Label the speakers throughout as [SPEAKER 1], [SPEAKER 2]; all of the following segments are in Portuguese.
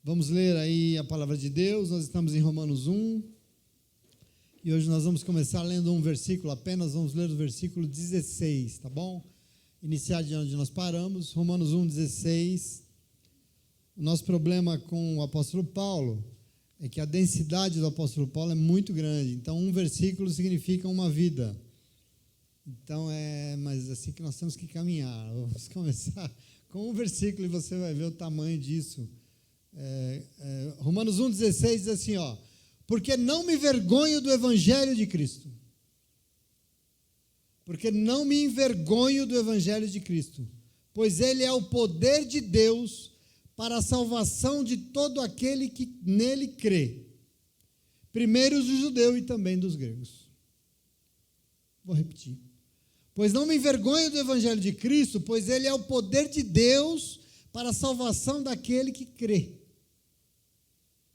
[SPEAKER 1] Vamos ler aí a palavra de Deus. Nós estamos em Romanos 1. E hoje nós vamos começar lendo um versículo apenas. Vamos ler o versículo 16, tá bom? Iniciar de onde nós paramos. Romanos 1, 16. O nosso problema com o apóstolo Paulo é que a densidade do apóstolo Paulo é muito grande. Então, um versículo significa uma vida. Então, mas assim que nós temos que caminhar. Vamos começar com um versículo e você vai ver o tamanho disso. Romanos 1,16 diz assim, porque não me envergonho do Evangelho de Cristo. Porque não me envergonho do Evangelho de Cristo, pois ele é o poder de Deus para a salvação de todo aquele que nele crê, primeiro do judeu e também dos gregos. Vou repetir. Pois não me envergonho do Evangelho de Cristo, pois ele é o poder de Deus para a salvação daquele que crê.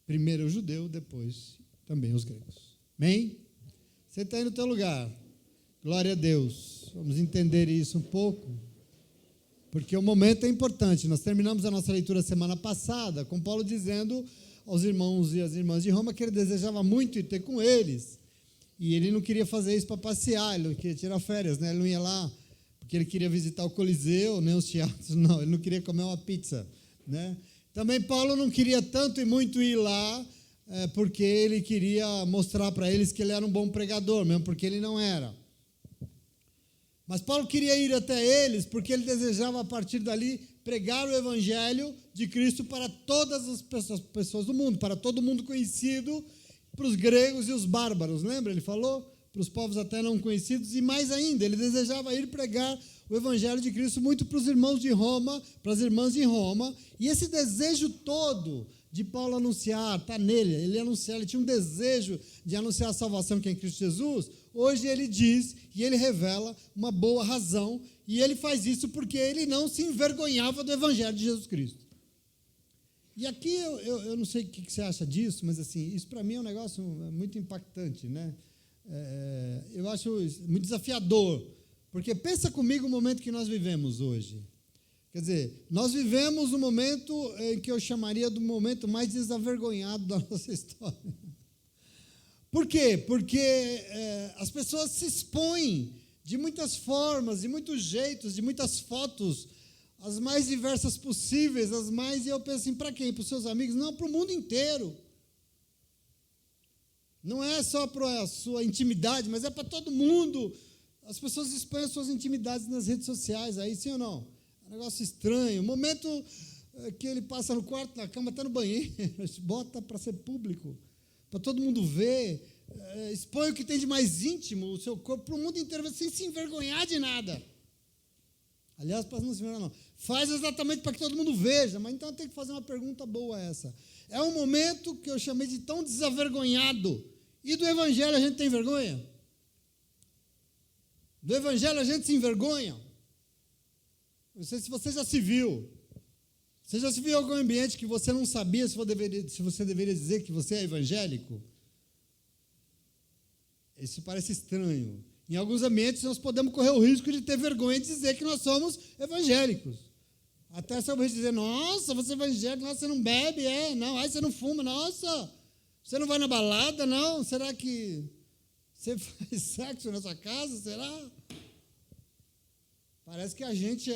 [SPEAKER 1] Primeiro o judeu, depois também os gregos. Amém? Você está aí no teu lugar. Glória a Deus. Vamos entender isso um pouco, porque o momento é importante. Nós terminamos a nossa leitura semana passada com Paulo dizendo aos irmãos e às irmãs de Roma que ele desejava muito ir ter com eles. E ele não queria fazer isso para passear, ele não queria tirar férias, né? Ele não ia lá porque ele queria visitar o Coliseu, nem os teatros, não. Ele não queria comer uma pizza, né? Também Paulo não queria tanto e muito ir lá, porque ele queria mostrar para eles que ele era um bom pregador, mesmo porque ele não era. Mas Paulo queria ir até eles porque ele desejava, a partir dali, pregar o Evangelho de Cristo para todas as pessoas do mundo, para todo mundo conhecido, para os gregos e os bárbaros, lembra? Ele falou? Para os povos até não conhecidos, e mais ainda, ele desejava ir pregar o Evangelho de Cristo muito para os irmãos de Roma, para as irmãs de Roma, e esse desejo todo de Paulo anunciar, está nele, ele tinha um desejo de anunciar a salvação que é em Cristo Jesus. Hoje ele diz, e ele revela uma boa razão, e ele faz isso porque ele não se envergonhava do Evangelho de Jesus Cristo. E aqui eu não sei o que você acha disso, mas assim, isso para mim é um negócio muito impactante, né? Eu acho muito desafiador, porque pensa comigo o momento que nós vivemos hoje. Quer dizer, nós vivemos um momento em que eu chamaria do momento mais desavergonhado da nossa história. Por quê? Porque as pessoas se expõem de muitas formas, de muitos jeitos, de muitas fotos, as mais diversas possíveis, e eu penso assim, para quem? Para os seus amigos? Não, para o mundo inteiro. Não é só para a sua intimidade, mas é para todo mundo. As pessoas expõem as suas intimidades nas redes sociais, aí sim ou não? É um negócio estranho. O momento que ele passa no quarto, na cama, até no banheiro, bota para ser público, para todo mundo ver, expõe o que tem de mais íntimo, o seu corpo, para o mundo inteiro, sem se envergonhar de nada. Aliás, para não se envergonhar, não. Faz exatamente para que todo mundo veja, mas então eu tenho que fazer uma pergunta boa essa. É um momento que eu chamei de tão desavergonhado. E do Evangelho a gente tem vergonha? Do Evangelho a gente se envergonha? Não sei se você já se viu. Você já se viu em algum ambiente que você não sabia se você deveria dizer que você é evangélico? Isso parece estranho. Em alguns ambientes nós podemos correr o risco de ter vergonha de dizer que nós somos evangélicos. Até sobre dizer, nossa, você é evangélico, nossa, você não bebe, não, aí você não fuma, nossa, você não vai na balada, não, será que você faz sexo na sua casa, será? Parece que a gente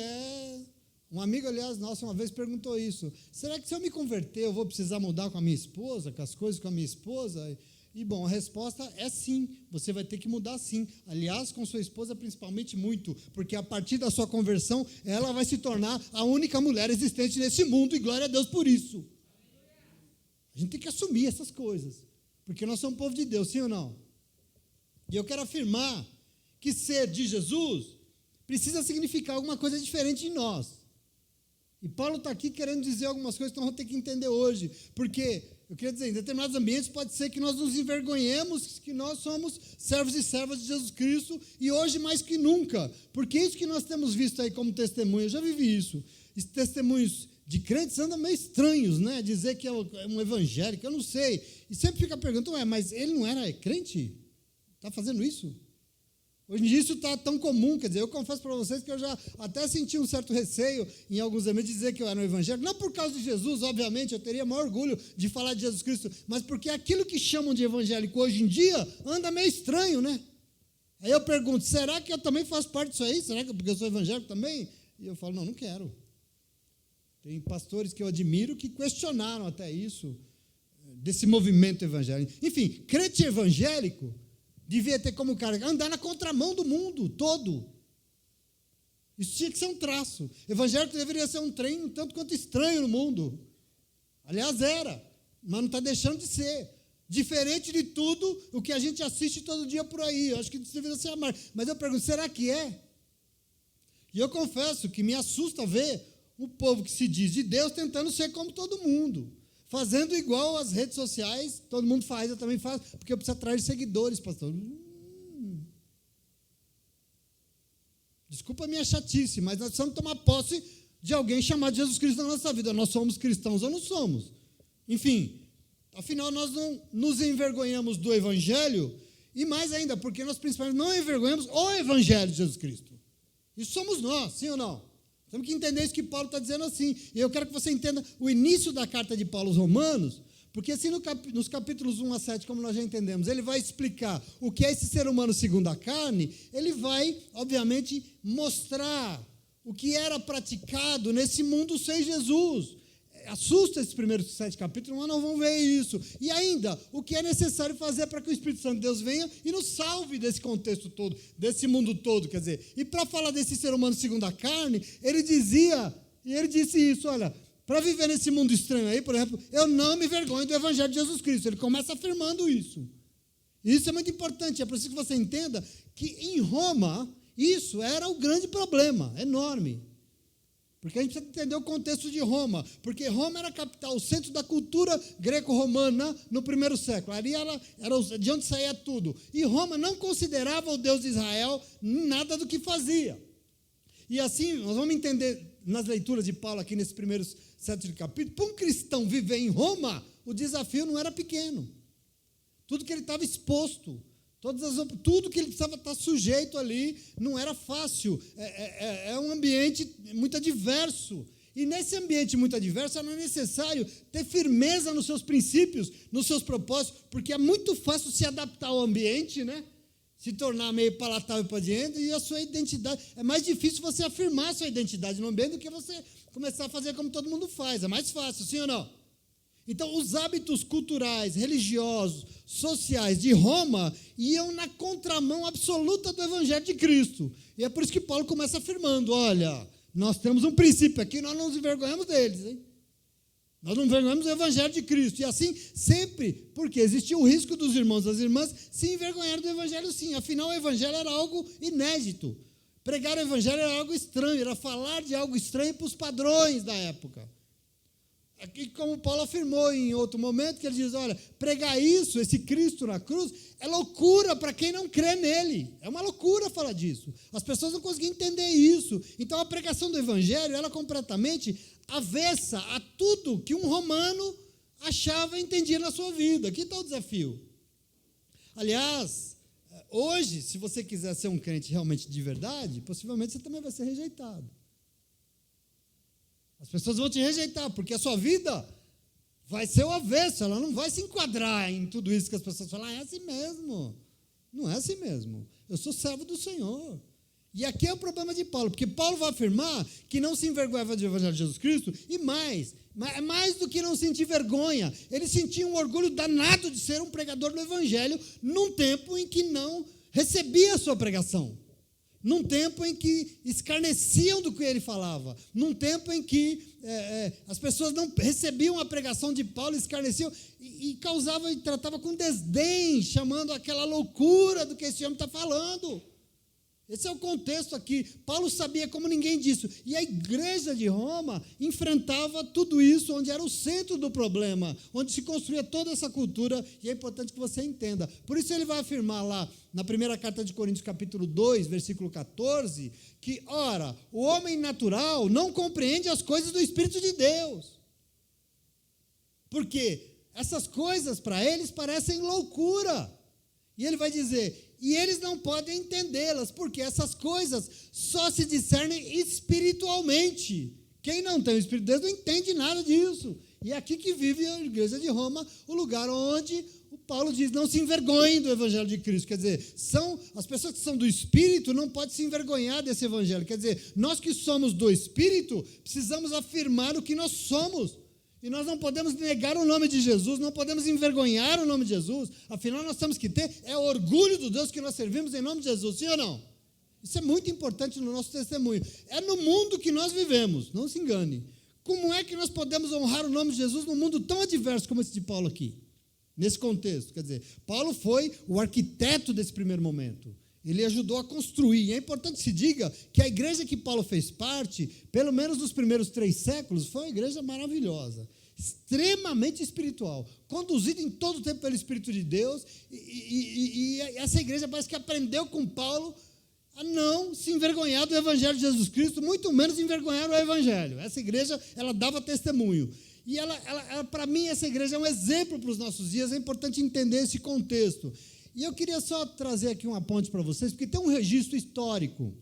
[SPEAKER 1] um amigo, aliás, nosso, uma vez perguntou isso, será que se eu me converter, eu vou precisar mudar com a minha esposa, com as coisas com a minha esposa? E, bom, a resposta é sim, você vai ter que mudar sim. Aliás, com sua esposa, principalmente muito, porque a partir da sua conversão, ela vai se tornar a única mulher existente nesse mundo, e glória a Deus por isso. A gente tem que assumir essas coisas, porque nós somos povo de Deus, sim ou não? E eu quero afirmar que ser de Jesus precisa significar alguma coisa diferente em nós. E Paulo está aqui querendo dizer algumas coisas que nós vamos ter que entender hoje, porque eu queria dizer, em determinados ambientes pode ser que nós nos envergonhemos que nós somos servos e servas de Jesus Cristo, e hoje mais que nunca, porque isso que nós temos visto aí como testemunho, eu já vivi isso, esses testemunhos de crentes andam meio estranhos, né? Dizer que é um evangélico, eu não sei, e sempre fica perguntando, mas ele não era crente? Está fazendo isso? Hoje em dia isso está tão comum, quer dizer, eu confesso para vocês que eu já até senti um certo receio em alguns ambientes de dizer que eu era um evangélico, não por causa de Jesus, obviamente, eu teria maior orgulho de falar de Jesus Cristo, mas porque aquilo que chamam de evangélico hoje em dia anda meio estranho, né? Aí eu pergunto, será que eu também faço parte disso aí? Será que porque eu sou evangélico também? E eu falo, não quero. Tem pastores que eu admiro que questionaram até isso, desse movimento evangélico. Enfim, crente evangélico devia ter como cara andar na contramão do mundo todo. Isso tinha que ser um traço. Evangélico deveria ser um trem um tanto quanto estranho no mundo. Aliás, era, mas não está deixando de ser. Diferente de tudo o que a gente assiste todo dia por aí. Eu acho que isso deveria ser amar. Mas eu pergunto, será que é? E eu confesso que me assusta ver o povo que se diz de Deus tentando ser como todo mundo. Fazendo igual as redes sociais, todo mundo faz, eu também faço, porque eu preciso atrair seguidores, pastor. Desculpa a minha chatice, mas nós precisamos tomar posse de alguém chamado Jesus Cristo na nossa vida. Nós somos cristãos ou não somos? Enfim, afinal, nós não nos envergonhamos do Evangelho, e mais ainda, porque nós principalmente não envergonhamos o Evangelho de Jesus Cristo. Isso somos nós, sim ou não? Temos que entender isso que Paulo está dizendo assim. E eu quero que você entenda o início da carta de Paulo aos Romanos, porque assim nos capítulos 1 a 7, como nós já entendemos, ele vai explicar o que é esse ser humano segundo a carne, ele vai, obviamente, mostrar o que era praticado nesse mundo sem Jesus. Assusta esses primeiros 7 capítulos, mas não vão ver isso. E ainda, o que é necessário fazer para que o Espírito Santo de Deus venha e nos salve desse contexto todo, desse mundo todo, quer dizer. E para falar desse ser humano segundo a carne, ele disse isso, olha, para viver nesse mundo estranho aí, por exemplo, eu não me envergonho do Evangelho de Jesus Cristo. Ele começa afirmando isso. E isso é muito importante, é preciso que você entenda que em Roma, isso era o grande problema, enorme. Porque a gente precisa entender o contexto de Roma, porque Roma era a capital, o centro da cultura greco-romana no primeiro século. Ali era de onde saía tudo. E Roma não considerava o Deus de Israel nada do que fazia. E assim, nós vamos entender nas leituras de Paulo aqui nesses primeiros 7 capítulos, para um cristão viver em Roma, o desafio não era pequeno. Tudo que ele estava exposto, tudo que ele precisava estar sujeito ali, não era fácil, é um ambiente muito adverso, e nesse ambiente muito adverso era necessário ter firmeza nos seus princípios, nos seus propósitos, porque é muito fácil se adaptar ao ambiente, né? Se tornar meio palatável para dentro, e a sua identidade, é mais difícil você afirmar a sua identidade no ambiente do que você começar a fazer como todo mundo faz, é mais fácil, sim ou não? Então, os hábitos culturais, religiosos, sociais de Roma iam na contramão absoluta do Evangelho de Cristo. E é por isso que Paulo começa afirmando, olha, nós temos um princípio aqui, nós não nos envergonhamos deles, hein? Nós não envergonhamos do Evangelho de Cristo. E assim, sempre, porque existia o risco dos irmãos e das irmãs se envergonharem do Evangelho sim. Afinal, o Evangelho era algo inédito. Pregar o Evangelho era algo estranho, era falar de algo estranho para os padrões da época. Aqui, como Paulo afirmou em outro momento, que ele diz, olha, pregar isso, esse Cristo na cruz, é loucura para quem não crê nele. É uma loucura falar disso. As pessoas não conseguem entender isso. Então, a pregação do Evangelho, ela é completamente avessa a tudo que um romano achava e entendia na sua vida. Aqui está o desafio. Aliás, hoje, se você quiser ser um crente realmente de verdade, possivelmente você também vai ser rejeitado. As pessoas vão te rejeitar, porque a sua vida vai ser o avesso, ela não vai se enquadrar em tudo isso que as pessoas falam, é assim mesmo. Não é assim mesmo. Eu sou servo do Senhor. E aqui é o problema de Paulo, porque Paulo vai afirmar que não se envergonhava do Evangelho de Jesus Cristo, e mais do que não sentir vergonha, ele sentia um orgulho danado de ser um pregador do Evangelho num tempo em que não recebia a sua pregação. Num tempo em que escarneciam do que ele falava, num tempo em que as pessoas não recebiam a pregação de Paulo, escarneciam e causavam e tratavam com desdém, chamando aquela loucura do que esse homem está falando. Esse é o contexto aqui. Paulo sabia como ninguém disso. E a igreja de Roma enfrentava tudo isso, onde era o centro do problema, onde se construía toda essa cultura, e é importante que você entenda. Por isso ele vai afirmar lá, na primeira carta de Coríntios, capítulo 2, versículo 14, que, ora, o homem natural não compreende as coisas do Espírito de Deus. Porque essas coisas, para eles, parecem loucura. E ele vai dizer, e eles não podem entendê-las, porque essas coisas só se discernem espiritualmente. Quem não tem o Espírito de Deus não entende nada disso. E é aqui que vive a igreja de Roma, o lugar onde o Paulo diz, não se envergonhem do evangelho de Cristo. Quer dizer, as pessoas que são do Espírito não podem se envergonhar desse evangelho. Quer dizer, nós que somos do Espírito, precisamos afirmar o que nós somos. E nós não podemos negar o nome de Jesus, não podemos envergonhar o nome de Jesus. Afinal, nós temos que ter o orgulho do Deus que nós servimos em nome de Jesus, sim ou não? Isso é muito importante no nosso testemunho. É no mundo que nós vivemos, não se engane. Como é que nós podemos honrar o nome de Jesus num mundo tão adverso como esse de Paulo aqui? Nesse contexto, quer dizer, Paulo foi o arquiteto desse primeiro momento. Ele ajudou a construir. E é importante que se diga que a igreja que Paulo fez parte, pelo menos nos primeiros 3 séculos, foi uma igreja maravilhosa, extremamente espiritual, conduzida em todo o tempo pelo Espírito de Deus. E essa igreja parece que aprendeu com Paulo a não se envergonhar do Evangelho de Jesus Cristo, muito menos envergonhar o Evangelho. Essa igreja, ela dava testemunho. E para mim, essa igreja é um exemplo para os nossos dias, é importante entender esse contexto. E eu queria só trazer aqui uma ponte para vocês, porque tem um registro histórico,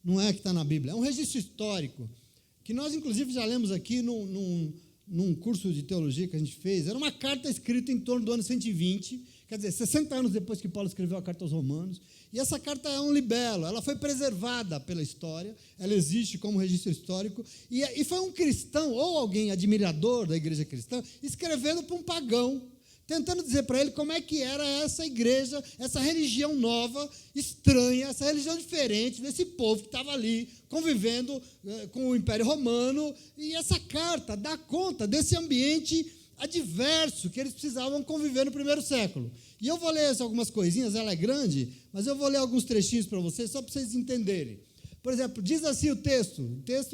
[SPEAKER 1] não é que está na Bíblia, é um registro histórico, que nós, inclusive, já lemos aqui num curso de teologia que a gente fez. Era uma carta escrita em torno do ano 120, quer dizer, 60 anos depois que Paulo escreveu a carta aos Romanos, e essa carta é um libelo, ela foi preservada pela história, ela existe como registro histórico, e foi um cristão, ou alguém admirador da igreja cristã, escrevendo para um pagão, tentando dizer para ele como é que era essa igreja, essa religião nova, estranha, essa religião diferente desse povo que estava ali, convivendo com o Império Romano, e essa carta dá conta desse ambiente adverso que eles precisavam conviver no primeiro século. E eu vou ler algumas coisinhas, ela é grande, mas eu vou ler alguns trechinhos para vocês, só para vocês entenderem. Por exemplo, diz assim o texto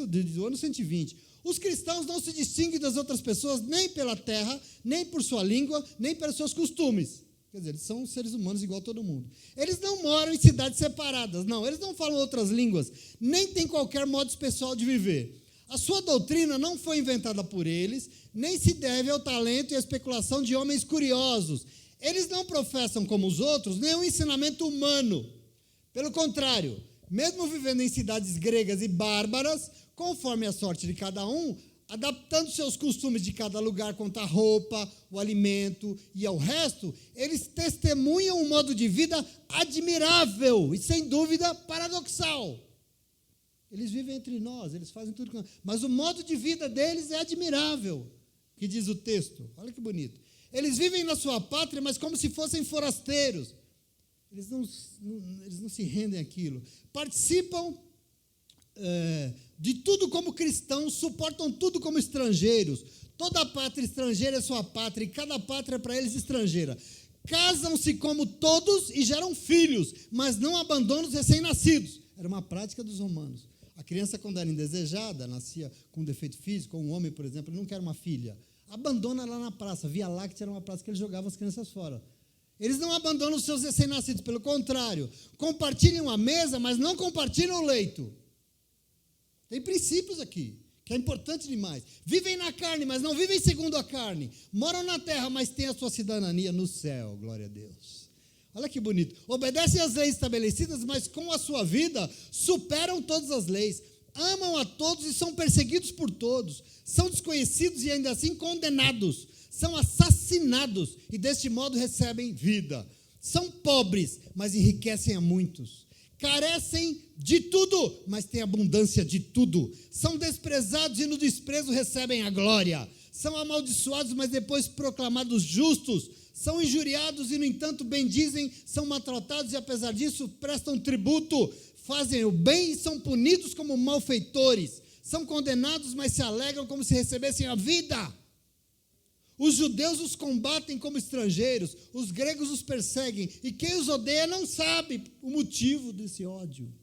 [SPEAKER 1] do ano 120, os cristãos não se distinguem das outras pessoas nem pela terra, nem por sua língua, nem pelos seus costumes. Quer dizer, eles são seres humanos igual a todo mundo. Eles não moram em cidades separadas, não, eles não falam outras línguas, nem têm qualquer modo especial de viver. A sua doutrina não foi inventada por eles, nem se deve ao talento e à especulação de homens curiosos. Eles não professam como os outros nenhum ensinamento humano. Pelo contrário, mesmo vivendo em cidades gregas e bárbaras, conforme a sorte de cada um, adaptando seus costumes de cada lugar quanto à roupa, o alimento e ao resto, eles testemunham um modo de vida admirável e, sem dúvida, paradoxal. Eles vivem entre nós, eles fazem tudo, mas o modo de vida deles é admirável, que diz o texto. Olha que bonito. Eles vivem na sua pátria, mas como se fossem forasteiros. Eles não se rendem àquilo. Participam de tudo como cristãos, suportam tudo como estrangeiros. Toda pátria estrangeira é sua pátria, e cada pátria é para eles estrangeira. Casam-se como todos e geram filhos, mas não abandonam os recém-nascidos. Era uma prática dos romanos. A criança, quando era indesejada, nascia com defeito físico, ou um homem, por exemplo, ele não quer uma filha, abandona ela na praça. Via Láctea era uma praça que eles jogavam as crianças fora. Eles não abandonam os seus recém-nascidos, pelo contrário, compartilham a mesa, mas não compartilham o leito. Tem princípios aqui, que é importante demais. Vivem na carne, mas não vivem segundo a carne. Moram na terra, mas têm a sua cidadania no céu, glória a Deus. Olha que bonito. Obedecem às leis estabelecidas, mas com a sua vida superam todas as leis. Amam a todos e são perseguidos por todos. São desconhecidos e ainda assim condenados. São assassinados e deste modo recebem vida. São pobres, mas enriquecem a muitos. Carecem de tudo, mas têm abundância de tudo. São desprezados e no desprezo recebem a glória. São amaldiçoados, mas depois proclamados justos. São injuriados e, no entanto, bendizem. São maltratados e, apesar disso, prestam tributo. Fazem o bem e são punidos como malfeitores. São condenados, mas se alegram como se recebessem a vida. Os judeus os combatem como estrangeiros, os gregos os perseguem, e quem os odeia não sabe o motivo desse ódio.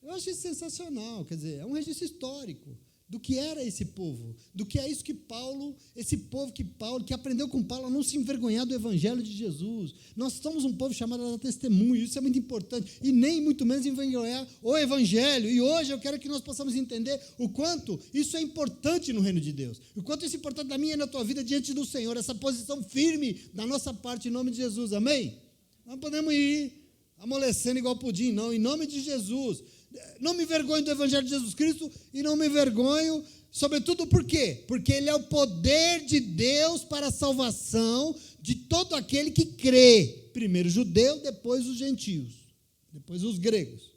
[SPEAKER 1] Eu acho isso sensacional, quer dizer, é um registro histórico do que era esse povo, do que é isso que Paulo, esse povo que aprendeu com Paulo a não se envergonhar do evangelho de Jesus. Nós somos um povo chamado a dar testemunho, isso é muito importante, e nem muito menos envergonhar o evangelho. E hoje eu quero que nós possamos entender o quanto isso é importante no reino de Deus, o quanto isso é importante na minha e na tua vida diante do Senhor, essa posição firme da nossa parte em nome de Jesus, amém? Não podemos ir amolecendo igual pudim, não. Em nome de Jesus. Não me envergonho do Evangelho de Jesus Cristo e não me envergonho, sobretudo por quê? Porque ele é o poder de Deus para a salvação de todo aquele que crê. Primeiro o judeu, depois os gentios, depois os gregos.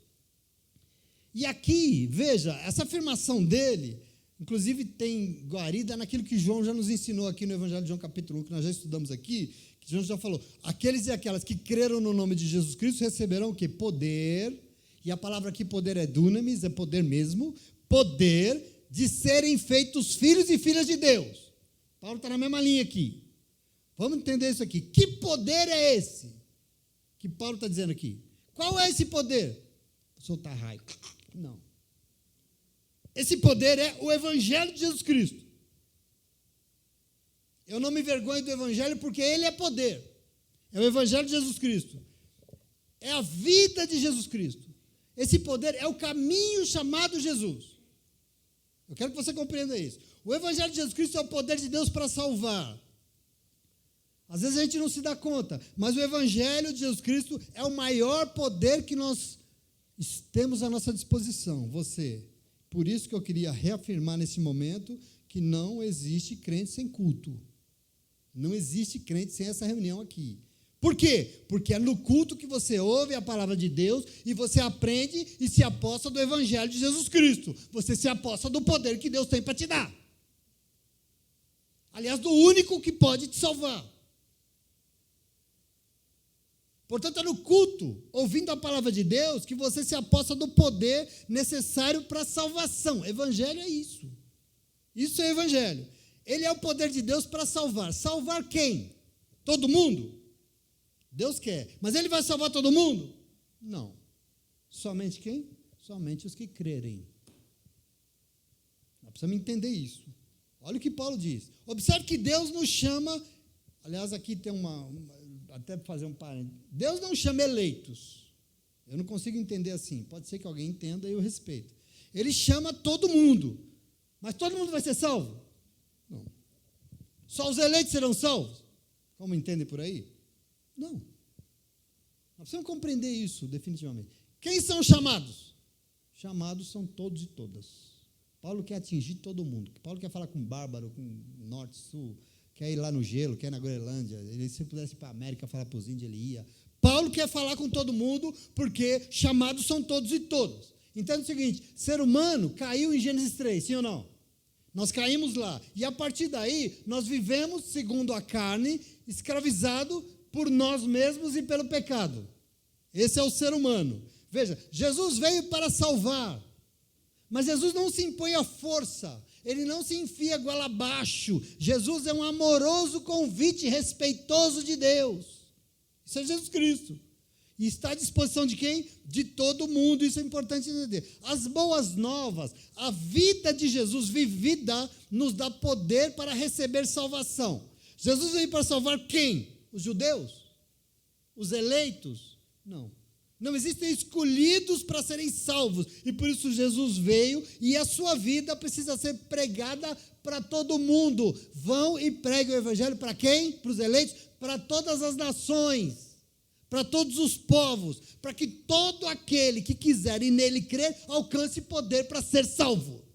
[SPEAKER 1] E aqui, veja, essa afirmação dele, inclusive tem guarida naquilo que João já nos ensinou aqui no Evangelho de João capítulo 1, que nós já estudamos aqui, que João já falou, aqueles e aquelas que creram no nome de Jesus Cristo receberão o quê? Poder, e a palavra aqui poder é dunamis, é poder mesmo, poder de serem feitos filhos e filhas de Deus. Paulo está na mesma linha aqui. Vamos entender isso aqui. Que poder é esse que Paulo está dizendo aqui? Qual é esse poder? Soltar raio. Não. Esse poder é o Evangelho de Jesus Cristo. Eu não me envergonho do Evangelho porque ele é poder. É o Evangelho de Jesus Cristo. É a vida de Jesus Cristo. Esse poder é o caminho chamado Jesus. Eu quero que você compreenda isso. O Evangelho de Jesus Cristo é o poder de Deus para salvar. Às vezes a gente não se dá conta, mas o Evangelho de Jesus Cristo é o maior poder que nós temos à nossa disposição, você. Por isso que eu queria reafirmar nesse momento que não existe crente sem culto. Não existe crente sem essa reunião aqui. Por quê? Porque é no culto que você ouve a palavra de Deus e você aprende e se aposta do Evangelho de Jesus Cristo. Você se aposta do poder que Deus tem para te dar. Aliás, do único que pode te salvar. Portanto, é no culto, ouvindo a palavra de Deus, que você se aposta do poder necessário para a salvação. Evangelho é isso. Isso é evangelho. Ele é o poder de Deus para salvar. Salvar quem? Todo mundo? Deus quer. Mas ele vai salvar todo mundo? Não. Somente quem? Somente os que crerem. Nós precisamos entender isso. Olha o que Paulo diz. Observe que Deus nos chama, aliás, aqui tem até para fazer um parênteses. Deus não chama eleitos. Eu não consigo entender assim. Pode ser que alguém entenda e eu respeito. Ele chama todo mundo. Mas todo mundo vai ser salvo? Não. Só os eleitos serão salvos? Como entendem por aí? Não. Nós precisamos compreender isso definitivamente. Quem são os chamados? Chamados são todos e todas. Paulo quer atingir todo mundo. Paulo quer falar com bárbaro, com norte, sul, quer ir lá no gelo, quer ir na Groenlândia. Ele, se pudesse ir para a América falar para os índios, ele ia. Paulo quer falar com todo mundo porque chamados são todos e todas. Entenda o seguinte, ser humano caiu em Gênesis 3, sim ou não? Nós caímos lá. E a partir daí, nós vivemos, segundo a carne, escravizado por nós mesmos e pelo pecado. Esse é o ser humano. Veja, Jesus veio para salvar. Mas Jesus não se impõe à força. Ele não se enfia goela abaixo. Jesus é um amoroso convite respeitoso de Deus. Isso é Jesus Cristo. E está à disposição de quem? De todo mundo. Isso é importante entender. As boas novas, a vida de Jesus vivida, nos dá poder para receber salvação. Jesus veio para salvar quem? Os judeus? Os eleitos? Não. Não existem escolhidos para serem salvos. E por isso Jesus veio e a sua vida precisa ser pregada para todo mundo. Vão e preguem o evangelho para quem? Para os eleitos? Para todas as nações. Para todos os povos. Para que todo aquele que quiser e nele crer alcance poder para ser salvo.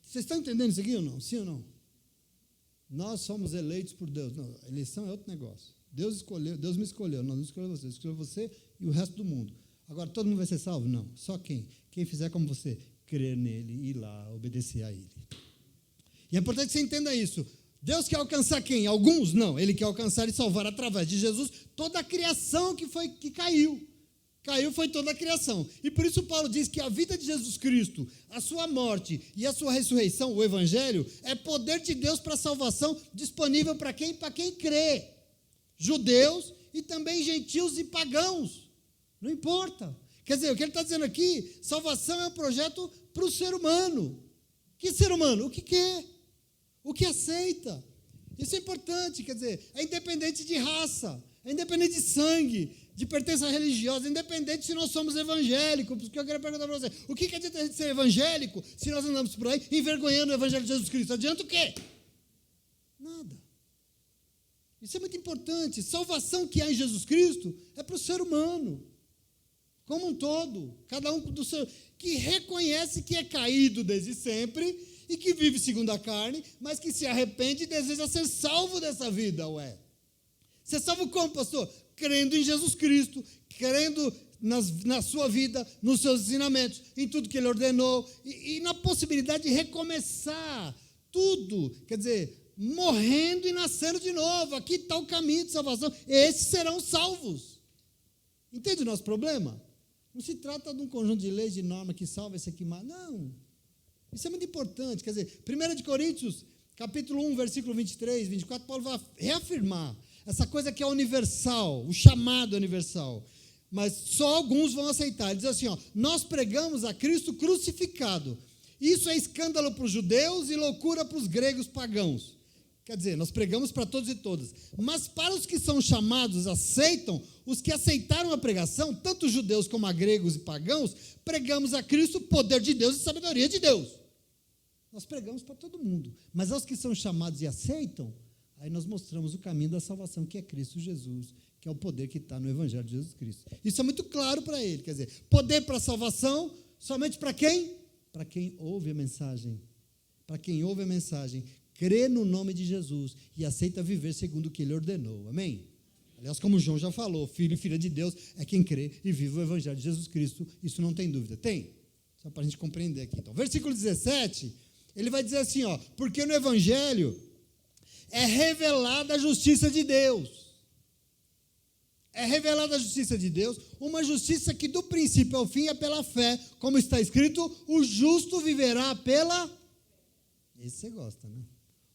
[SPEAKER 1] Vocês estão entendendo isso aqui ou não? Sim ou não? Nós somos eleitos por Deus. Não, a eleição é outro negócio. Deus me escolheu, não escolheu você, escolheu você e o resto do mundo. Agora, todo mundo vai ser salvo? Não, só quem? Quem fizer como você, crer nele, ir lá, obedecer a ele. E é importante que você entenda isso. Deus quer alcançar quem? Alguns? Não, ele quer alcançar e salvar através de Jesus toda a criação que caiu. Caiu foi toda a criação. E por isso Paulo diz que a vida de Jesus Cristo, a sua morte e a sua ressurreição, o evangelho, é poder de Deus para a salvação disponível para quem? Para quem crê. Judeus e também gentios e pagãos. Não importa. Quer dizer, o que ele está dizendo aqui, salvação é um projeto para o ser humano. Que ser humano? O que quer? O que aceita? Isso é importante, quer dizer, é independente de raça, é independente de sangue, de pertença religiosa, independente se nós somos evangélicos. Porque eu quero perguntar para você, o que adianta a gente ser evangélico se nós andamos por aí envergonhando o evangelho de Jesus Cristo? Adianta o quê? Nada. Isso é muito importante. Salvação que há em Jesus Cristo é para o ser humano, como um todo. Cada um do seu, que reconhece que é caído desde sempre e que vive segundo a carne, mas que se arrepende e deseja ser salvo dessa vida, ué. Ser salvo como, pastor? Crendo em Jesus Cristo, crendo na sua vida, nos seus ensinamentos, em tudo que Ele ordenou, e na possibilidade de recomeçar tudo, quer dizer, morrendo e nascendo de novo. Aqui está o caminho de salvação. Esses serão salvos. Entende o nosso problema? Não se trata de um conjunto de leis, de normas que salva esse aqui, mas não. Isso é muito importante. Quer dizer, 1 Coríntios, capítulo 1, versículo 23, 24, Paulo vai reafirmar essa coisa que é universal, o chamado universal. Mas só alguns vão aceitar. Ele diz assim, nós pregamos a Cristo crucificado. Isso é escândalo para os judeus e loucura para os gregos pagãos. Quer dizer, nós pregamos para todos e todas. Mas para os que são chamados, aceitam, os que aceitaram a pregação, tanto judeus como gregos e pagãos, pregamos a Cristo, poder de Deus e sabedoria de Deus. Nós pregamos para todo mundo. Mas aos que são chamados e aceitam, aí nós mostramos o caminho da salvação, que é Cristo Jesus, que é o poder que está no Evangelho de Jesus Cristo. Isso é muito claro para ele. Quer dizer, poder para a salvação, somente para quem? Para quem ouve a mensagem. Para quem ouve a mensagem, crê no nome de Jesus e aceita viver segundo o que Ele ordenou. Amém? Aliás, como João já falou, filho e filha de Deus é quem crê e vive o Evangelho de Jesus Cristo. Isso não tem dúvida. Tem? Só para a gente compreender aqui. Então, versículo 17, ele vai dizer assim, porque no Evangelho é revelada a justiça de Deus. É revelada a justiça de Deus, uma justiça que do princípio ao fim é pela fé, como está escrito, o justo viverá pela... Esse você gosta, né?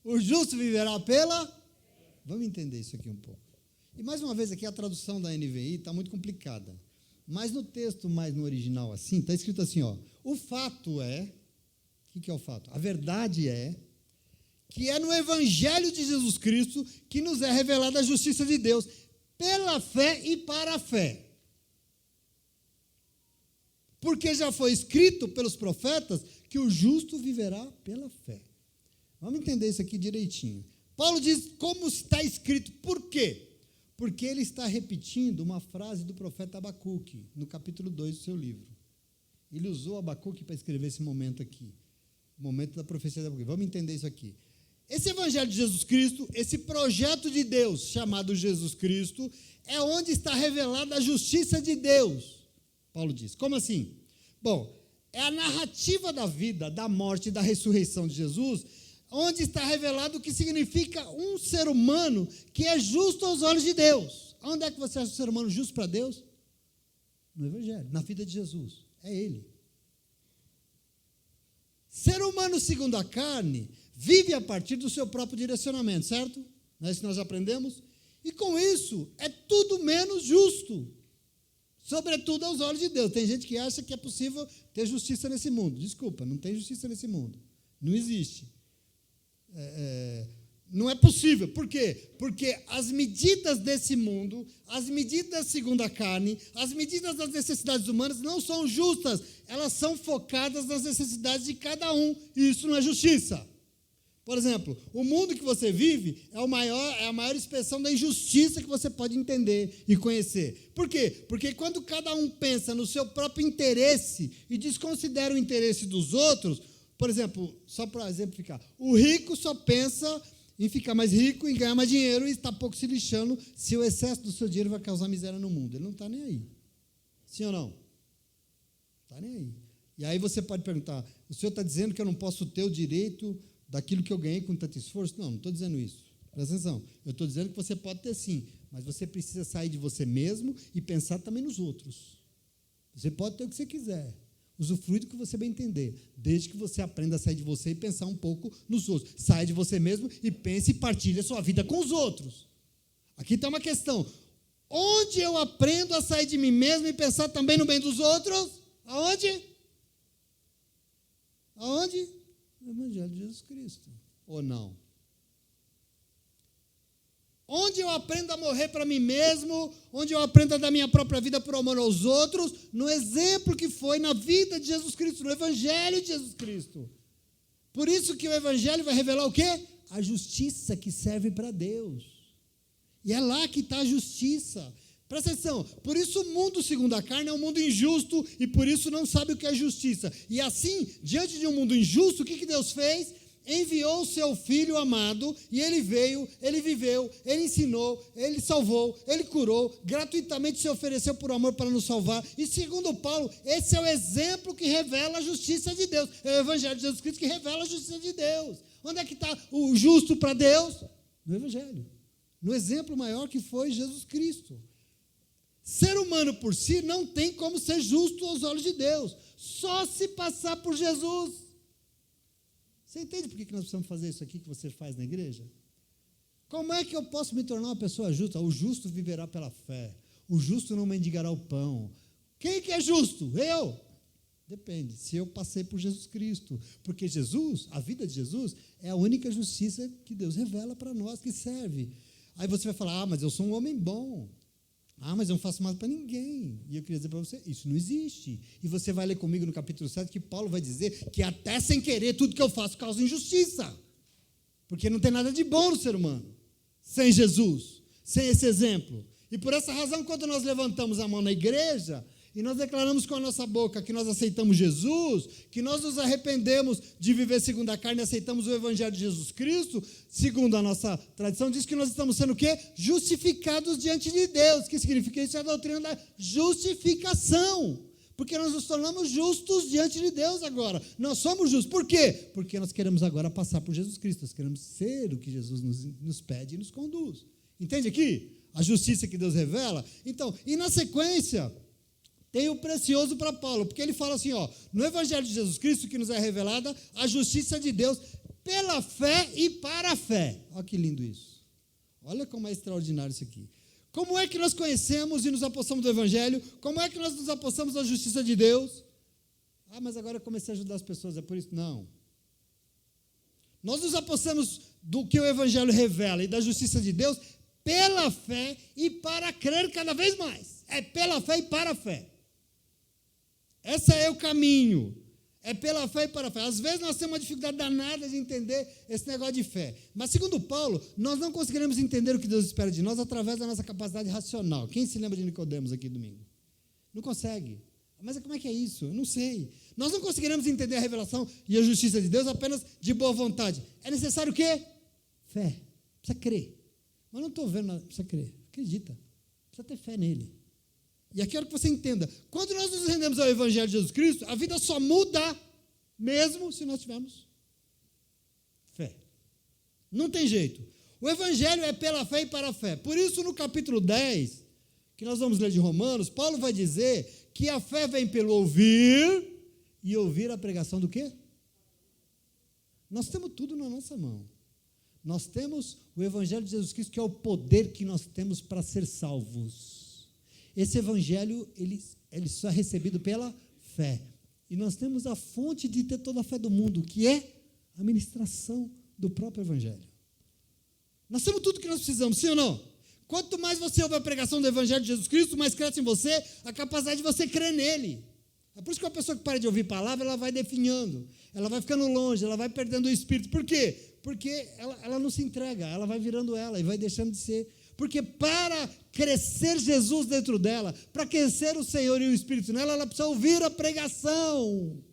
[SPEAKER 1] O justo viverá pela... Vamos entender isso aqui um pouco. E mais uma vez aqui a tradução da NVI está muito complicada, mas no texto mais no original assim, está escrito assim, o fato é... O que é o fato? A verdade é que é no Evangelho de Jesus Cristo que nos é revelada a justiça de Deus, pela fé e para a fé. Porque já foi escrito pelos profetas que o justo viverá pela fé. Vamos entender isso aqui direitinho. Paulo diz como está escrito. Por quê? Porque ele está repetindo uma frase do profeta Abacuque, no capítulo 2 do seu livro. Ele usou Abacuque para escrever esse momento aqui. O momento da profecia de Abacuque. Vamos entender isso aqui. Esse Evangelho de Jesus Cristo, esse projeto de Deus chamado Jesus Cristo, é onde está revelada a justiça de Deus. Paulo diz. Como assim? Bom, é a narrativa da vida, da morte e da ressurreição de Jesus, onde está revelado o que significa um ser humano que é justo aos olhos de Deus. Onde é que você acha um ser humano justo para Deus? No Evangelho, na vida de Jesus. É Ele. Ser humano segundo a carne vive a partir do seu próprio direcionamento, certo? Não é isso que nós aprendemos? E com isso, é tudo menos justo. Sobretudo aos olhos de Deus. Tem gente que acha que é possível ter justiça nesse mundo. Desculpa, não tem justiça nesse mundo. Não existe. Não é possível. Por quê? Porque as medidas desse mundo, as medidas segundo a carne, as medidas das necessidades humanas não são justas. Elas são focadas nas necessidades de cada um. E isso não é justiça. Por exemplo, o mundo que você vive é a maior expressão da injustiça que você pode entender e conhecer. Por quê? Porque quando cada um pensa no seu próprio interesse e desconsidera o interesse dos outros, por exemplo, só para exemplificar, o rico só pensa em ficar mais rico, em ganhar mais dinheiro e está pouco se lixando se o excesso do seu dinheiro vai causar miséria no mundo. Ele não está nem aí. Sim ou não? Está nem aí. E aí você pode perguntar, o senhor está dizendo que eu não posso ter o direito daquilo que eu ganhei com tanto esforço? Não estou dizendo isso. Presta atenção. Eu estou dizendo que você pode ter sim, mas você precisa sair de você mesmo e pensar também nos outros. Você pode ter o que você quiser, usufrui do que você bem entender, desde que você aprenda a sair de você e pensar um pouco nos outros. Saia de você mesmo e pense e partilhe a sua vida com os outros. Aqui está uma questão. Onde eu aprendo a sair de mim mesmo e pensar também no bem dos outros? Aonde? Aonde? No Evangelho de Jesus Cristo. Ou não? Onde eu aprendo a morrer para mim mesmo, onde eu aprendo a dar minha própria vida por amor aos outros, no exemplo que foi na vida de Jesus Cristo, no Evangelho de Jesus Cristo. Por isso que o Evangelho vai revelar o quê? A justiça que serve para Deus. E é lá que está a justiça. Presta atenção, por isso o mundo segundo a carne é um mundo injusto e por isso não sabe o que é justiça. E assim, diante de um mundo injusto, o que Deus fez? Enviou o seu Filho amado e ele veio, ele viveu, ele ensinou, ele salvou, ele curou, gratuitamente se ofereceu por amor para nos salvar. E segundo Paulo, esse é o exemplo que revela a justiça de Deus. É o Evangelho de Jesus Cristo que revela a justiça de Deus. Onde é que está o justo para Deus? No Evangelho. No exemplo maior que foi Jesus Cristo. Ser humano por si não tem como ser justo aos olhos de Deus. Só se passar por Jesus. Você entende por que nós precisamos fazer isso aqui que você faz na igreja? Como é que eu posso me tornar uma pessoa justa? O justo viverá pela fé. O justo não mendigará o pão. Quem que é justo? Eu? Depende, se eu passei por Jesus Cristo. Porque Jesus, a vida de Jesus, é a única justiça que Deus revela para nós, que serve. Aí você vai falar, mas eu sou um homem bom. Mas eu não faço mal para ninguém. E eu queria dizer para você, isso não existe. E você vai ler comigo no capítulo 7 que Paulo vai dizer que até sem querer tudo que eu faço causa injustiça. Porque não tem nada de bom no ser humano. Sem Jesus, sem esse exemplo. E por essa razão, quando nós levantamos a mão na igreja e nós declaramos com a nossa boca que nós aceitamos Jesus, que nós nos arrependemos de viver segundo a carne e aceitamos o Evangelho de Jesus Cristo, segundo a nossa tradição, diz que nós estamos sendo o quê? Justificados diante de Deus. O que significa isso? É a doutrina da justificação. Porque nós nos tornamos justos diante de Deus agora. Nós somos justos. Por quê? Porque nós queremos agora passar por Jesus Cristo. Nós queremos ser o que Jesus nos pede e nos conduz. Entende aqui? A justiça que Deus revela. Então, e na sequência, tem o precioso para Paulo, porque ele fala assim, no Evangelho de Jesus Cristo que nos é revelada a justiça de Deus pela fé e para a fé. Olha que lindo isso. Olha como é extraordinário isso aqui. Como é que nós conhecemos e nos apossamos do Evangelho? Como é que nós nos apossamos da justiça de Deus? Mas agora eu comecei a ajudar as pessoas, é por isso? Não. Nós nos apossamos do que o Evangelho revela e da justiça de Deus pela fé e para crer cada vez mais. É pela fé e para a fé. Esse é o caminho. É pela fé e para a fé. Às vezes nós temos uma dificuldade danada de entender esse negócio de fé. Mas, segundo Paulo, nós não conseguiremos entender o que Deus espera de nós através da nossa capacidade racional. Quem se lembra de Nicodemos aqui domingo? Não consegue. Mas como é que é isso? Eu não sei. Nós não conseguiremos entender a revelação e a justiça de Deus apenas de boa vontade. É necessário o quê? Fé. Precisa crer. Mas não estou vendo, precisa crer. Acredita. Precisa ter fé nele. E aqui eu quero que você entenda, quando nós nos rendemos ao Evangelho de Jesus Cristo, a vida só muda, mesmo se nós tivermos fé. Não tem jeito. O Evangelho é pela fé e para a fé. Por isso, no capítulo 10, que nós vamos ler de Romanos, Paulo vai dizer que a fé vem pelo ouvir, e ouvir a pregação do quê? Nós temos tudo na nossa mão. Nós temos o Evangelho de Jesus Cristo, que é o poder que nós temos para ser salvos. Esse Evangelho, ele só é recebido pela fé. E nós temos a fonte de ter toda a fé do mundo, que é a ministração do próprio Evangelho. Nós temos tudo que nós precisamos, sim ou não? Quanto mais você ouve a pregação do Evangelho de Jesus Cristo, mais cresce em você a capacidade de você crer nele. É por isso que uma pessoa que para de ouvir palavra, ela vai definhando, ela vai ficando longe, ela vai perdendo o espírito. Por quê? Porque ela não se entrega, ela vai virando ela e vai deixando de ser. Porque para crescer Jesus dentro dela, para crescer o Senhor e o Espírito nela, ela precisa ouvir a pregação.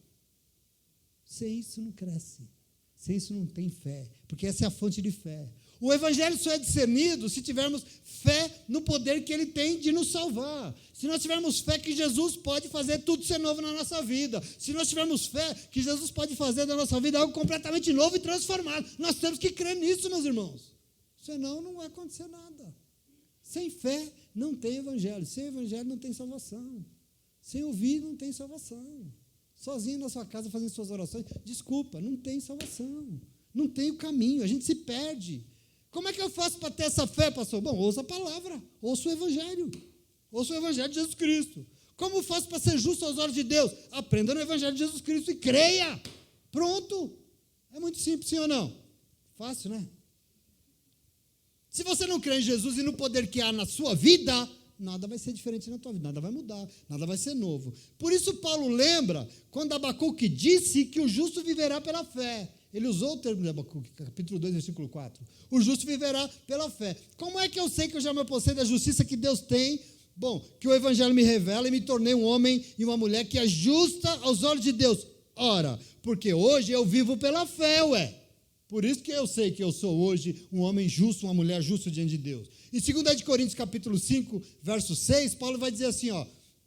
[SPEAKER 1] Sem isso não cresce. Sem isso não tem fé. Porque essa é a fonte de fé. O Evangelho só é discernido se tivermos fé no poder que Ele tem de nos salvar. Se nós tivermos fé que Jesus pode fazer tudo ser novo na nossa vida. Se nós tivermos fé que Jesus pode fazer da nossa vida algo completamente novo e transformado. Nós temos que crer nisso, meus irmãos. Senão não vai acontecer nada. Sem fé não tem Evangelho. Sem Evangelho não tem salvação. Sem ouvir não tem salvação. Sozinho na sua casa fazendo suas orações, desculpa, não tem salvação. Não tem o caminho, a gente se perde. Como é que eu faço para ter essa fé, pastor? Bom, ouça a palavra, ouça o Evangelho. Ouça o Evangelho de Jesus Cristo. Como eu faço para ser justo aos olhos de Deus? Aprenda no Evangelho de Jesus Cristo e creia. Pronto. É muito simples, sim ou não? Fácil, né? Se você não crê em Jesus e no poder que há na sua vida, nada vai ser diferente na tua vida, nada vai mudar, nada vai ser novo. Por isso Paulo lembra, quando Abacuque disse que o justo viverá pela fé. Ele usou o termo de Abacuque, capítulo 2, versículo 4. O justo viverá pela fé. Como é que eu sei que eu já me apossei da justiça que Deus tem? Bom, que o Evangelho me revela e me tornei um homem e uma mulher que é justa aos olhos de Deus. Ora, porque hoje eu vivo pela fé, Por isso que eu sei que eu sou hoje um homem justo, uma mulher justa diante de Deus. Em 2 Coríntios, capítulo 5, verso 6, Paulo vai dizer assim,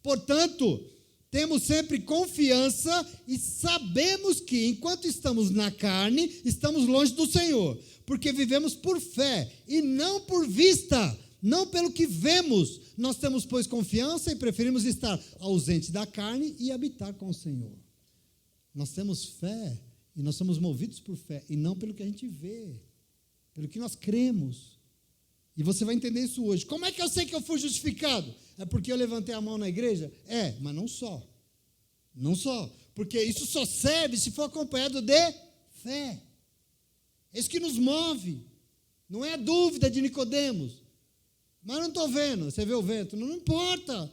[SPEAKER 1] portanto, temos sempre confiança e sabemos que, enquanto estamos na carne, estamos longe do Senhor, porque vivemos por fé e não por vista, não pelo que vemos. Nós temos, pois, confiança e preferimos estar ausente da carne e habitar com o Senhor. Nós temos fé e nós somos movidos por fé e não pelo que a gente vê, pelo que nós cremos. E você vai entender isso hoje. Como é que eu sei que eu fui justificado? É porque eu levantei a mão na igreja? Mas não só. Não só. Porque isso só serve se for acompanhado de fé. É isso que nos move. Não é a dúvida de Nicodemos. Mas não estou vendo. Você vê o vento? Não importa.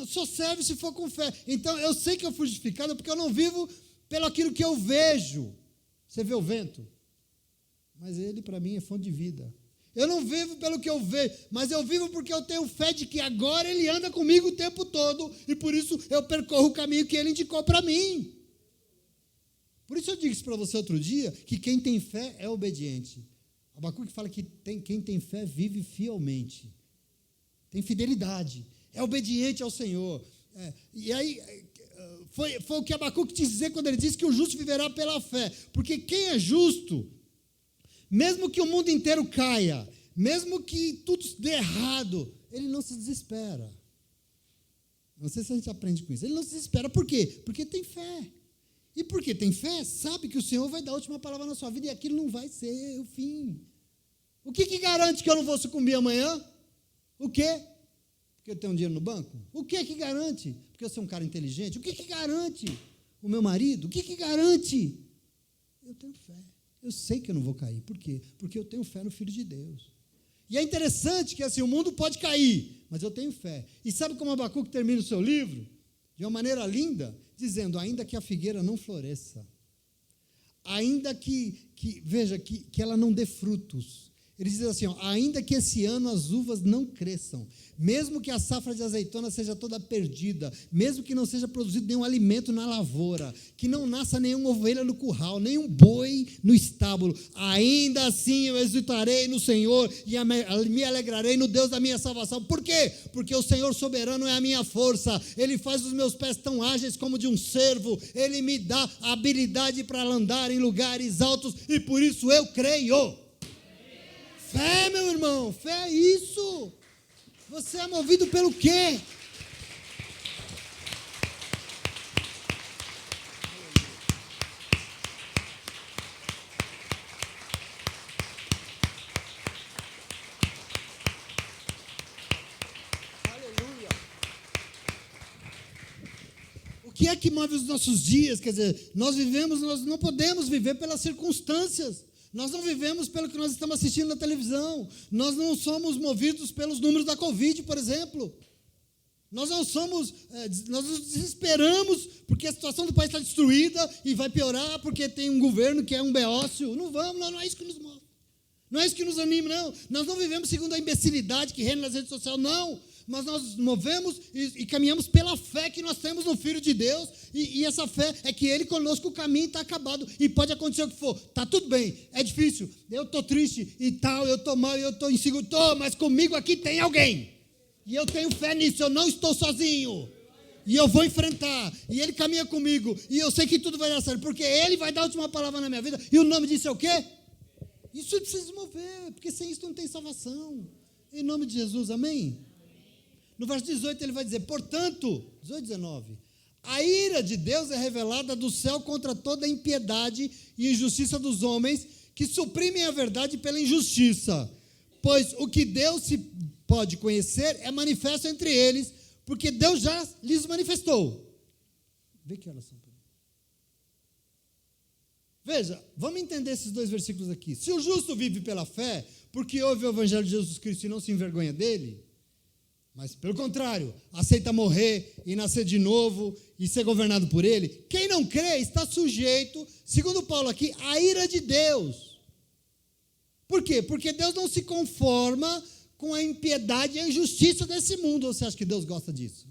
[SPEAKER 1] Só serve se for com fé. Então, eu sei que eu fui justificado porque eu não vivo pelo aquilo que eu vejo. Você vê o vento? Mas ele, para mim, é fonte de vida. Eu não vivo pelo que eu vejo, mas eu vivo porque eu tenho fé de que agora Ele anda comigo o tempo todo, e por isso eu percorro o caminho que Ele indicou para mim. Por isso eu disse para você outro dia, que quem tem fé é obediente. Abacuque fala que quem tem fé vive fielmente, tem fidelidade, é obediente ao Senhor. E aí, foi o que Abacuque quis dizer quando ele disse que o justo viverá pela fé, porque quem é justo, mesmo que o mundo inteiro caia, mesmo que tudo dê errado, ele não se desespera. Não sei se a gente aprende com isso. Ele não se desespera. Por quê? Porque tem fé. E porque tem fé, sabe que o Senhor vai dar a última palavra na sua vida e aquilo não vai ser o fim. O que garante que eu não vou sucumbir amanhã? O quê? Porque eu tenho dinheiro no banco? O que garante? Porque eu sou um cara inteligente? O que garante? O meu marido? O que garante? Eu tenho fé. Eu sei que eu não vou cair. Por quê? Porque eu tenho fé no Filho de Deus. E é interessante que assim, o mundo pode cair, mas eu tenho fé. E sabe como Abacuque termina o seu livro? De uma maneira linda, dizendo, ainda que a figueira não floresça, ainda que ela não dê frutos. Ele diz assim, ainda que esse ano as uvas não cresçam, mesmo que a safra de azeitona seja toda perdida, mesmo que não seja produzido nenhum alimento na lavoura, que não nasça nenhuma ovelha no curral, nenhum boi no estábulo, ainda assim eu exultarei no Senhor e me alegrarei no Deus da minha salvação. Por quê? Porque o Senhor soberano é a minha força, Ele faz os meus pés tão ágeis como de um cervo, Ele me dá a habilidade para andar em lugares altos e por isso eu creio. Fé, meu irmão, fé é isso. Você é movido pelo quê? Aleluia. O que é que move os nossos dias? Quer dizer, nós não podemos viver pelas circunstâncias. Nós não vivemos pelo que nós estamos assistindo na televisão. Nós não somos movidos pelos números da Covid, por exemplo. Nós nos desesperamos porque a situação do país está destruída e vai piorar porque tem um governo que é um beócio. Não é isso que nos move. Não é isso que nos anima, não. Nós não vivemos segundo a imbecilidade que reina nas redes sociais, não. Mas nós nos movemos e caminhamos pela fé que nós temos no Filho de Deus, e essa fé é que Ele conosco, o caminho está acabado, e pode acontecer o que for, está tudo bem, é difícil, eu estou triste e tal, eu estou mal, eu estou inseguro, mas comigo aqui tem alguém, e eu tenho fé nisso, eu não estou sozinho, e eu vou enfrentar, e Ele caminha comigo, e eu sei que tudo vai dar certo, porque Ele vai dar a última palavra na minha vida, e o nome disso é o quê? Isso precisa mover, porque sem isso não tem salvação, em nome de Jesus, amém? No verso 18 ele vai dizer, portanto, 18, 19, a ira de Deus é revelada do céu contra toda a impiedade e injustiça dos homens que suprimem a verdade pela injustiça, pois o que Deus se pode conhecer é manifesto entre eles, porque Deus já lhes manifestou. Vê que oração. Veja, vamos entender esses dois versículos aqui. Se o justo vive pela fé, porque ouve o evangelho de Jesus Cristo e não se envergonha dele, mas pelo contrário, aceita morrer e nascer de novo e ser governado por ele, quem não crê está sujeito, segundo Paulo aqui, à ira de Deus. Por quê? Porque Deus não se conforma com a impiedade e a injustiça desse mundo. Ou você acha que Deus gosta disso?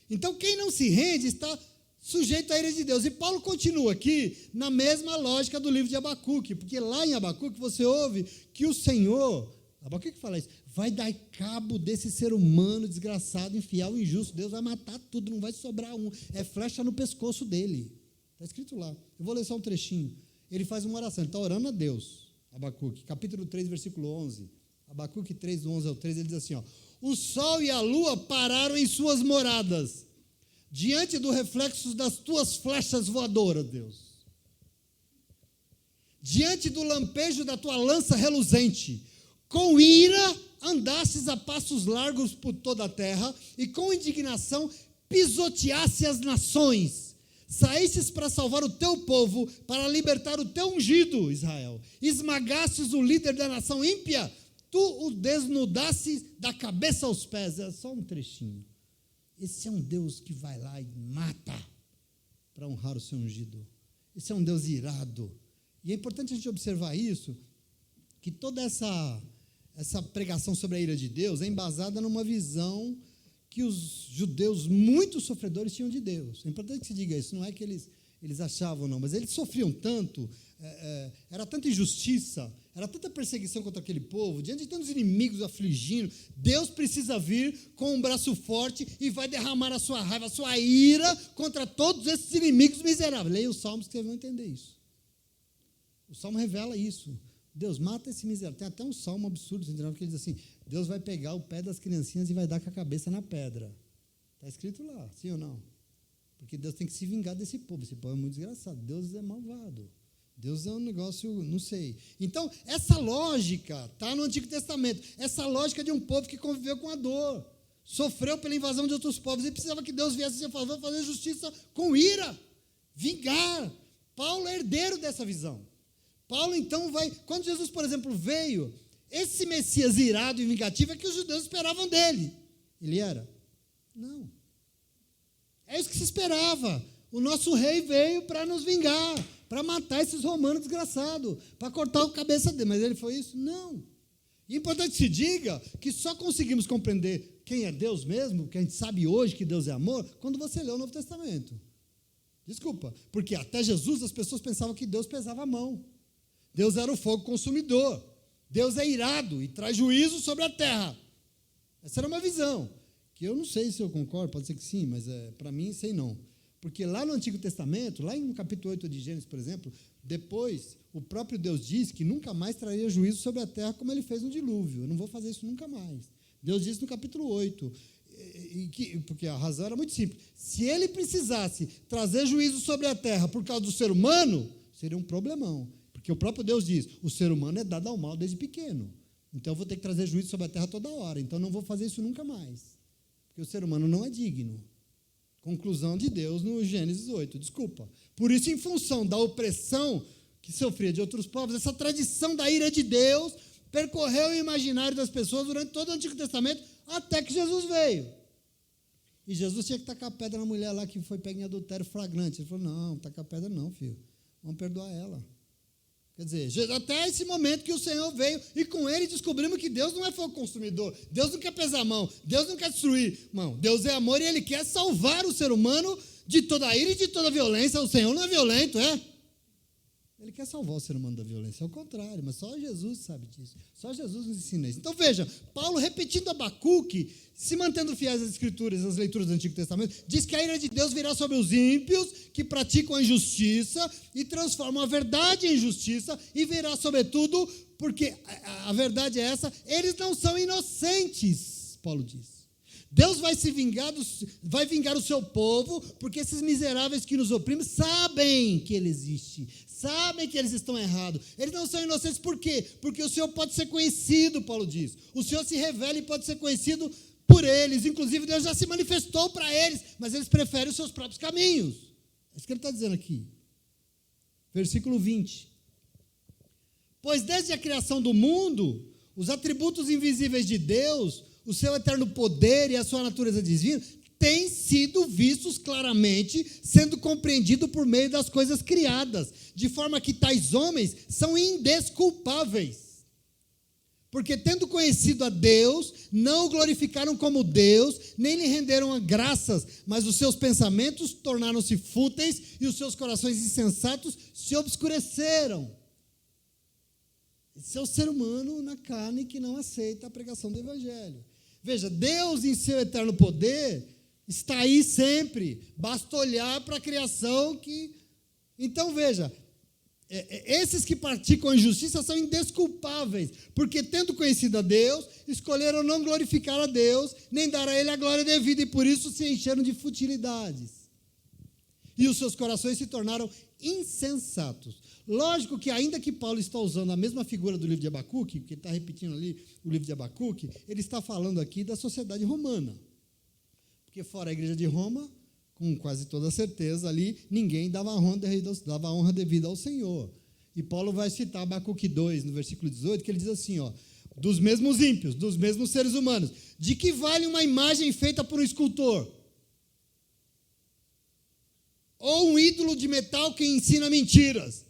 [SPEAKER 1] Então, quem não se rende está sujeito à ira de Deus. E Paulo continua aqui na mesma lógica do livro de Abacuque, porque lá em Abacuque você ouve que o Senhor, Abacuque fala isso, vai dar cabo desse ser humano desgraçado, infiel, injusto. Deus vai matar tudo, não vai sobrar um. É flecha no pescoço dele. Está escrito lá. Eu vou ler só um trechinho. Ele faz uma oração, ele está orando a Deus. Abacuque, capítulo 3, versículo 11. Abacuque 3, do 11 ao 13, ele diz assim, ó, o sol e a lua pararam em suas moradas, diante do reflexo das tuas flechas voadoras, Deus. Diante do lampejo da tua lança reluzente, com ira andastes a passos largos por toda a terra, e com indignação pisoteaste as nações. Saístes para salvar o teu povo, para libertar o teu ungido, Israel. Esmagastes o líder da nação ímpia, tu o desnudaste da cabeça aos pés. É só um trechinho. Esse é um Deus que vai lá e mata para honrar o seu ungido. Esse é um Deus irado. E é importante a gente observar isso, que toda essa pregação sobre a ira de Deus é embasada numa visão que os judeus muito sofredores tinham de Deus. É importante que se diga isso, não é que eles achavam não, mas eles sofriam tanto, era tanta injustiça, era tanta perseguição contra aquele povo, diante de tantos inimigos afligindo, Deus precisa vir com um braço forte e vai derramar a sua raiva, a sua ira contra todos esses inimigos miseráveis. Leia os Salmos que vocês vão entender isso. O Salmo revela isso. Deus mata esse miserável. Tem até um salmo absurdo, que ele diz assim, Deus vai pegar o pé das criancinhas e vai dar com a cabeça na pedra. Está escrito lá, sim ou não? Porque Deus tem que se vingar desse povo. Esse povo é muito desgraçado. Deus é malvado. Deus é um negócio, não sei. Então, essa lógica está no Antigo Testamento. Essa lógica de um povo que conviveu com a dor. Sofreu pela invasão de outros povos. E precisava que Deus viesse e falasse, vou fazer justiça com ira. Vingar. Paulo é herdeiro dessa visão. Paulo, então, vai... Quando Jesus, por exemplo, veio, esse Messias irado e vingativo é que os judeus esperavam dele. Ele era? Não. É isso que se esperava. O nosso rei veio para nos vingar, para matar esses romanos desgraçados, para cortar a cabeça dele. Mas ele foi isso? Não. E é importante que se diga que só conseguimos compreender quem é Deus mesmo, que a gente sabe hoje que Deus é amor, quando você lê o Novo Testamento. Desculpa, porque até Jesus as pessoas pensavam que Deus pesava a mão. Deus era o fogo consumidor. Deus é irado e traz juízo sobre a terra. Essa era uma visão, que eu não sei se eu concordo, pode ser que sim, mas para mim, sei não. Porque lá no Antigo Testamento, lá no capítulo 8 de Gênesis, por exemplo, depois o próprio Deus diz que nunca mais traria juízo sobre a terra como ele fez no dilúvio. Eu não vou fazer isso nunca mais. Deus disse no capítulo 8, porque a razão era muito simples. Se ele precisasse trazer juízo sobre a terra por causa do ser humano, seria um problemão. Porque o próprio Deus diz, o ser humano é dado ao mal desde pequeno. Então eu vou ter que trazer juízo sobre a terra toda hora. Então não vou fazer isso nunca mais. Porque o ser humano não é digno. Conclusão de Deus no Gênesis 8, desculpa. Por isso, em função da opressão que sofria de outros povos, essa tradição da ira de Deus percorreu o imaginário das pessoas durante todo o Antigo Testamento, até que Jesus veio. E Jesus tinha que tacar a pedra na mulher lá que foi pega em adultério flagrante. Ele falou, não, tacar a pedra não, filho. Vamos perdoar ela. Quer dizer, até esse momento que o Senhor veio e com ele descobrimos que Deus não é fogo consumidor, Deus não quer pesar a mão, Deus não quer destruir. Não, Deus é amor e ele quer salvar o ser humano de toda a ira e de toda a violência. O Senhor não é violento, é? Ele quer salvar o ser humano da violência, é o contrário, mas só Jesus sabe disso. Só Jesus nos ensina isso. Então veja, Paulo repetindo Abacuque, se mantendo fiéis às Escrituras, às leituras do Antigo Testamento, diz que a ira de Deus virá sobre os ímpios que praticam a injustiça e transformam a verdade em justiça e virá sobretudo, porque a verdade é essa, eles não são inocentes, Paulo diz. Deus vai vai vingar o seu povo, porque esses miseráveis que nos oprimem sabem que ele existe, sabem que eles estão errados. Eles não são inocentes por quê? Porque o Senhor pode ser conhecido, Paulo diz. O Senhor se revela e pode ser conhecido por eles. Inclusive, Deus já se manifestou para eles, mas eles preferem os seus próprios caminhos. É isso que ele está dizendo aqui. Versículo 20. Pois desde a criação do mundo, os atributos invisíveis de Deus, o seu eterno poder e a sua natureza divina têm sido vistos claramente, sendo compreendido por meio das coisas criadas, de forma que tais homens são indesculpáveis. Porque, tendo conhecido a Deus, não o glorificaram como Deus, nem lhe renderam graças, mas os seus pensamentos tornaram-se fúteis e os seus corações insensatos se obscureceram. Esse é o ser humano na carne que não aceita a pregação do Evangelho. Veja, Deus em seu eterno poder está aí sempre, basta olhar para a criação que... Então, veja, esses que praticam a injustiça são indesculpáveis, porque, tendo conhecido a Deus, escolheram não glorificar a Deus, nem dar a Ele a glória devida, e por isso se encheram de futilidades. E os seus corações se tornaram insensatos. Lógico que, ainda que Paulo está usando a mesma figura do livro de Abacuque, porque ele está repetindo ali o livro de Abacuque, ele está falando aqui da sociedade romana. Porque fora a igreja de Roma, com quase toda certeza ali, ninguém dava honra devida ao Senhor. E Paulo vai citar Abacuque 2, no versículo 18, que ele diz assim, dos mesmos ímpios, dos mesmos seres humanos, de que vale uma imagem feita por um escultor? Ou um ídolo de metal que ensina mentiras?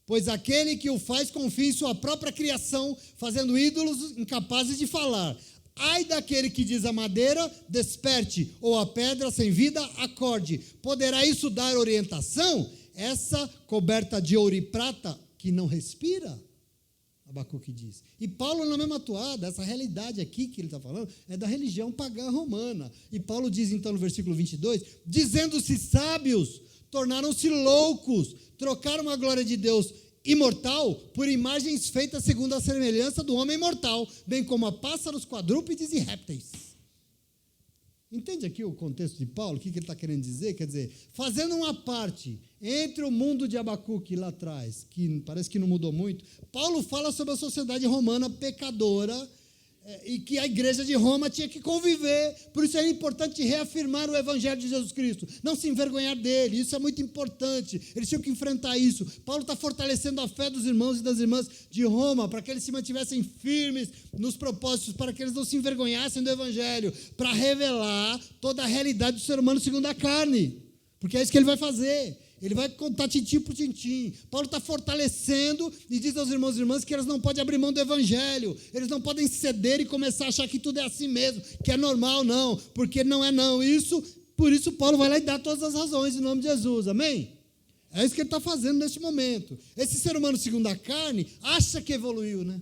[SPEAKER 1] Pois aquele que o faz confia em sua própria criação, fazendo ídolos incapazes de falar. Ai daquele que diz a madeira, desperte, ou a pedra sem vida, acorde. Poderá isso dar orientação? Essa coberta de ouro e prata que não respira? Abacuque diz. E Paulo, na mesma toada, essa realidade aqui que ele está falando, é da religião pagã romana. E Paulo diz então no versículo 22, dizendo-se sábios, tornaram-se loucos, trocaram a glória de Deus imortal por imagens feitas segundo a semelhança do homem mortal, bem como a pássaros, quadrúpedes e répteis. Entende aqui o contexto de Paulo? O que ele está querendo dizer? Quer dizer, fazendo uma parte entre o mundo de Abacuque lá atrás, que parece que não mudou muito, Paulo fala sobre a sociedade romana pecadora, e que a igreja de Roma tinha que conviver. Por isso é importante reafirmar o Evangelho de Jesus Cristo, não se envergonhar dele, isso é muito importante, eles tinham que enfrentar isso. Paulo está fortalecendo a fé dos irmãos e das irmãs de Roma, para que eles se mantivessem firmes nos propósitos, para que eles não se envergonhassem do Evangelho, para revelar toda a realidade do ser humano segundo a carne, porque é isso que ele vai fazer. Ele vai contar tintim por tintim. Paulo está fortalecendo e diz aos irmãos e irmãs que eles não podem abrir mão do Evangelho. Eles não podem ceder e começar a achar que tudo é assim mesmo, que é normal, não, porque não é não. Por isso Paulo vai lá e dá todas as razões em nome de Jesus, amém? É isso que ele está fazendo neste momento. Esse ser humano segundo a carne acha que evoluiu, né?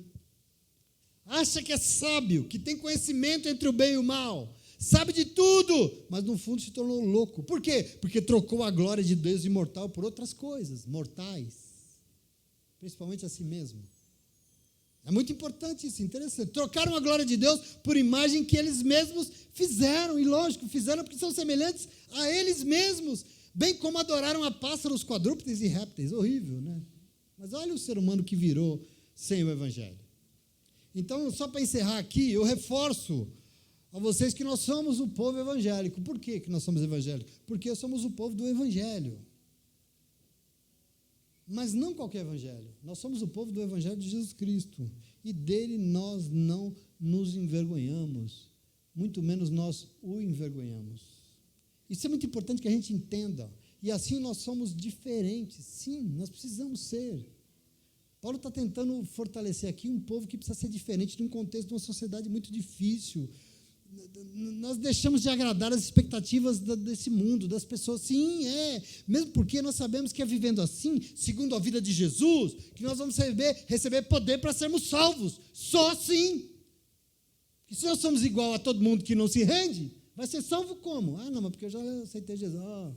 [SPEAKER 1] Acha que é sábio, que tem conhecimento entre o bem e o mal. Sabe de tudo, mas no fundo se tornou louco. Por quê? Porque trocou a glória de Deus imortal por outras coisas, mortais, principalmente a si mesmo. É muito importante isso, interessante. Trocaram a glória de Deus por imagem que eles mesmos fizeram, e lógico, fizeram porque são semelhantes a eles mesmos, bem como adoraram a pássaros, quadrúpedes e répteis. Horrível, né? Mas olha o ser humano que virou sem o Evangelho. Então, só para encerrar aqui, eu reforço a vocês que nós somos o povo evangélico. Por que nós somos evangélicos? Porque somos o povo do Evangelho. Mas não qualquer Evangelho. Nós somos o povo do Evangelho de Jesus Cristo. E dele nós não nos envergonhamos. Muito menos nós o envergonhamos. Isso é muito importante que a gente entenda. E assim nós somos diferentes. Sim, nós precisamos ser. Paulo está tentando fortalecer aqui um povo que precisa ser diferente num contexto de uma sociedade muito difícil. Nós deixamos de agradar as expectativas desse mundo, das pessoas. Sim, mesmo porque nós sabemos que é vivendo assim, segundo a vida de Jesus, que nós vamos receber poder para sermos salvos, só assim. E se nós somos igual a todo mundo que não se rende, vai ser salvo como? Não, mas porque eu já aceitei Jesus.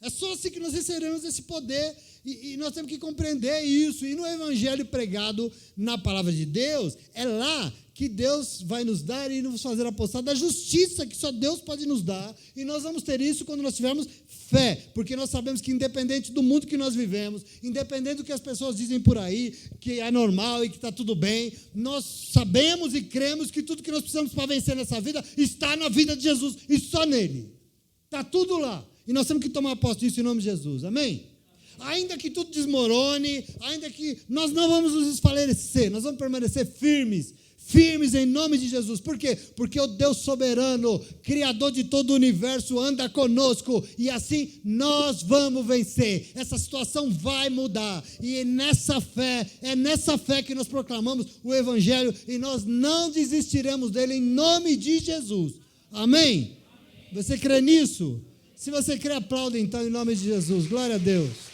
[SPEAKER 1] É só assim que nós receberemos esse poder, e nós temos que compreender isso. E no Evangelho pregado na palavra de Deus, é lá que Deus vai nos dar e nos fazer apostar da justiça que só Deus pode nos dar, e nós vamos ter isso quando nós tivermos fé, porque nós sabemos que independente do mundo que nós vivemos, independente do que as pessoas dizem por aí, que é normal e que está tudo bem, nós sabemos e cremos que tudo que nós precisamos para vencer nessa vida está na vida de Jesus, e só nele. Está tudo lá. E nós temos que tomar posse disso em nome de Jesus, amém? Ainda que tudo desmorone, ainda que nós não vamos nos esfalecer, nós vamos permanecer firmes firmes em nome de Jesus. Por quê? Porque o Deus soberano, Criador de todo o universo, anda conosco e assim nós vamos vencer. Essa situação vai mudar e é nessa fé que nós proclamamos o Evangelho e nós não desistiremos dele em nome de Jesus. Amém? Você crê nisso? Se você crê, aplauda então em nome de Jesus. Glória a Deus.